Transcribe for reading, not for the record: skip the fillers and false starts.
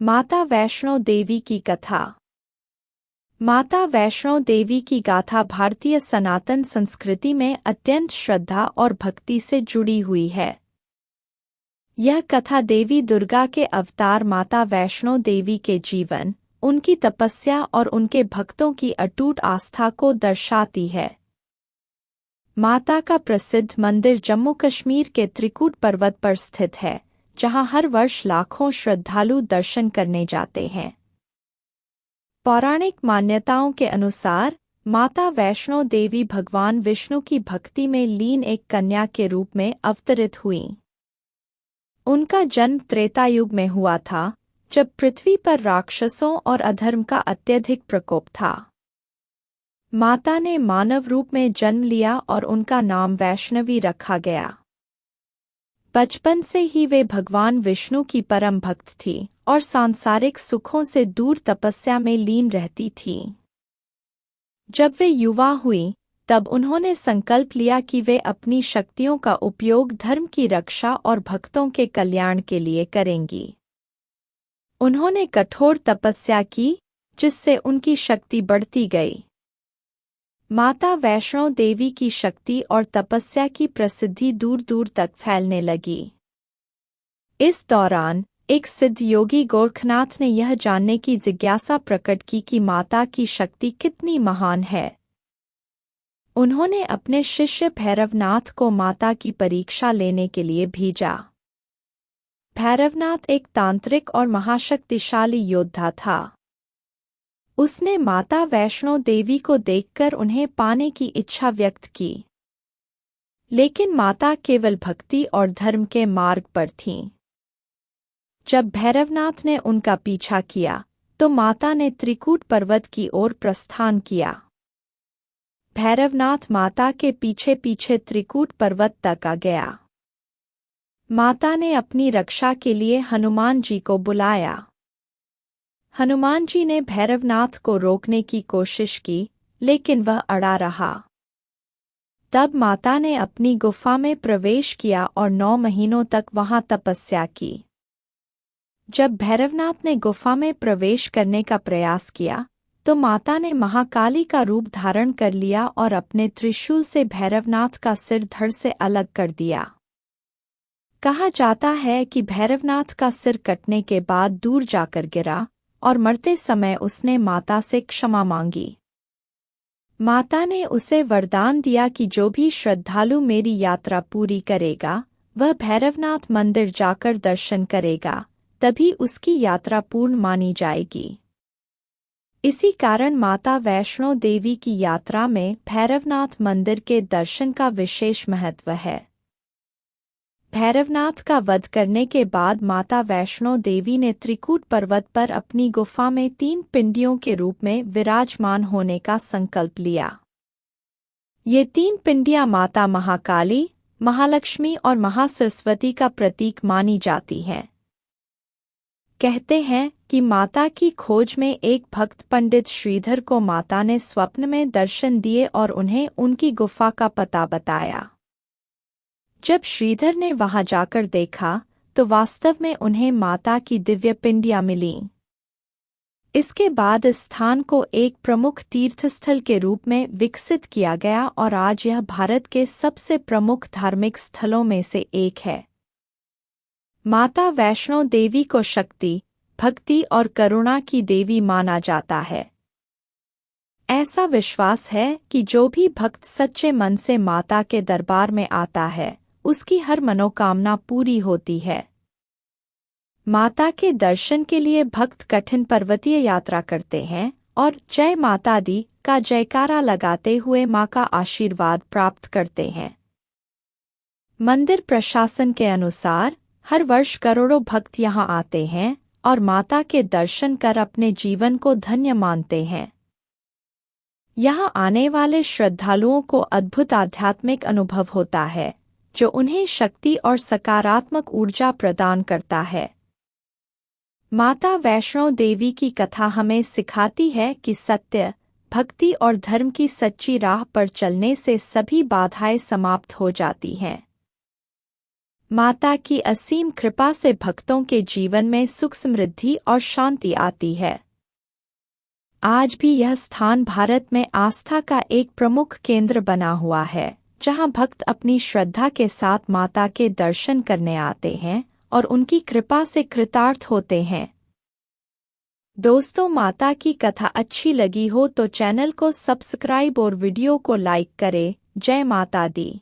माता वैष्णो देवी की कथा। माता वैष्णो देवी की गाथा भारतीय सनातन संस्कृति में अत्यंत श्रद्धा और भक्ति से जुड़ी हुई है। यह कथा देवी दुर्गा के अवतार माता वैष्णो देवी के जीवन, उनकी तपस्या और उनके भक्तों की अटूट आस्था को दर्शाती है। माता का प्रसिद्ध मंदिर जम्मू कश्मीर के त्रिकूट पर्वत पर स्थित है, जहां हर वर्ष लाखों श्रद्धालु दर्शन करने जाते हैं। पौराणिक मान्यताओं के अनुसार माता वैष्णो देवी भगवान विष्णु की भक्ति में लीन एक कन्या के रूप में अवतरित हुईं। उनका जन्म त्रेता युग में हुआ था, जब पृथ्वी पर राक्षसों और अधर्म का अत्यधिक प्रकोप था। माता ने मानव रूप में जन्म लिया और उनका नाम वैष्णवी रखा गया। बचपन से ही वे भगवान विष्णु की परम भक्त थी और सांसारिक सुखों से दूर तपस्या में लीन रहती थीं। जब वे युवा हुईं, तब उन्होंने संकल्प लिया कि वे अपनी शक्तियों का उपयोग धर्म की रक्षा और भक्तों के कल्याण के लिए करेंगी। उन्होंने कठोर तपस्या की, जिससे उनकी शक्ति बढ़ती गई। माता वैष्णो देवी की शक्ति और तपस्या की प्रसिद्धि दूर दूर तक फैलने लगी। इस दौरान एक सिद्ध योगी गोरखनाथ ने यह जानने की जिज्ञासा प्रकट की कि माता की शक्ति कितनी महान है। उन्होंने अपने शिष्य भैरवनाथ को माता की परीक्षा लेने के लिए भेजा। भैरवनाथ एक तांत्रिक और महाशक्तिशाली योद्धा था। उसने माता वैष्णो देवी को देखकर उन्हें पाने की इच्छा व्यक्त की, लेकिन माता केवल भक्ति और धर्म के मार्ग पर थीं। जब भैरवनाथ ने उनका पीछा किया, तो माता ने त्रिकूट पर्वत की ओर प्रस्थान किया। भैरवनाथ माता के पीछे पीछे त्रिकूट पर्वत तक आ गया। माता ने अपनी रक्षा के लिए हनुमान जी को बुलाया। हनुमान जी ने भैरवनाथ को रोकने की कोशिश की, लेकिन वह अड़ा रहा। तब माता ने अपनी गुफा में प्रवेश किया और 9 महीनों तक वहां तपस्या की। जब भैरवनाथ ने गुफा में प्रवेश करने का प्रयास किया, तो माता ने महाकाली का रूप धारण कर लिया और अपने त्रिशूल से भैरवनाथ का सिर धड़ से अलग कर दिया। कहा जाता है कि भैरवनाथ का सिर कटने के बाद दूर जाकर गिरा और मरते समय उसने माता से क्षमा मांगी। माता ने उसे वरदान दिया कि जो भी श्रद्धालु मेरी यात्रा पूरी करेगा, वह भैरवनाथ मंदिर जाकर दर्शन करेगा, तभी उसकी यात्रा पूर्ण मानी जाएगी। इसी कारण माता वैष्णो देवी की यात्रा में भैरवनाथ मंदिर के दर्शन का विशेष महत्व है। भैरवनाथ का वध करने के बाद माता वैष्णो देवी ने त्रिकूट पर्वत पर अपनी गुफा में 3 पिंडियों के रूप में विराजमान होने का संकल्प लिया। ये 3 पिंडियां माता महाकाली, महालक्ष्मी और महासरस्वती का प्रतीक मानी जाती हैं। कहते हैं कि माता की खोज में एक भक्त पंडित श्रीधर को माता ने स्वप्न में दर्शन दिए और उन्हें उनकी गुफा का पता बताया। जब श्रीधर ने वहां जाकर देखा, तो वास्तव में उन्हें माता की दिव्य पिंडियां मिलीं। इसके बाद इस स्थान को एक प्रमुख तीर्थस्थल के रूप में विकसित किया गया और आज यह भारत के सबसे प्रमुख धार्मिक स्थलों में से एक है। माता वैष्णो देवी को शक्ति, भक्ति और करुणा की देवी माना जाता है। ऐसा विश्वास है कि जो भी भक्त सच्चे मन से माता के दरबार में आता है, उसकी हर मनोकामना पूरी होती है। माता के दर्शन के लिए भक्त कठिन पर्वतीय यात्रा करते हैं और जय माता दी का जयकारा लगाते हुए मां का आशीर्वाद प्राप्त करते हैं। मंदिर प्रशासन के अनुसार हर वर्ष करोड़ों भक्त यहां आते हैं और माता के दर्शन कर अपने जीवन को धन्य मानते हैं। यहां आने वाले श्रद्धालुओं को अद्भुत आध्यात्मिक अनुभव होता है, जो उन्हें शक्ति और सकारात्मक ऊर्जा प्रदान करता है। माता वैष्णो देवी की कथा हमें सिखाती है कि सत्य, भक्ति और धर्म की सच्ची राह पर चलने से सभी बाधाएं समाप्त हो जाती हैं। माता की असीम कृपा से भक्तों के जीवन में सुख समृद्धि और शांति आती है। आज भी यह स्थान भारत में आस्था का एक प्रमुख केंद्र बना हुआ है, जहां भक्त अपनी श्रद्धा के साथ माता के दर्शन करने आते हैं और उनकी कृपा से कृतार्थ होते हैं। दोस्तों, माता की कथा अच्छी लगी हो तो चैनल को सब्सक्राइब और वीडियो को लाइक करें। जय माता दी।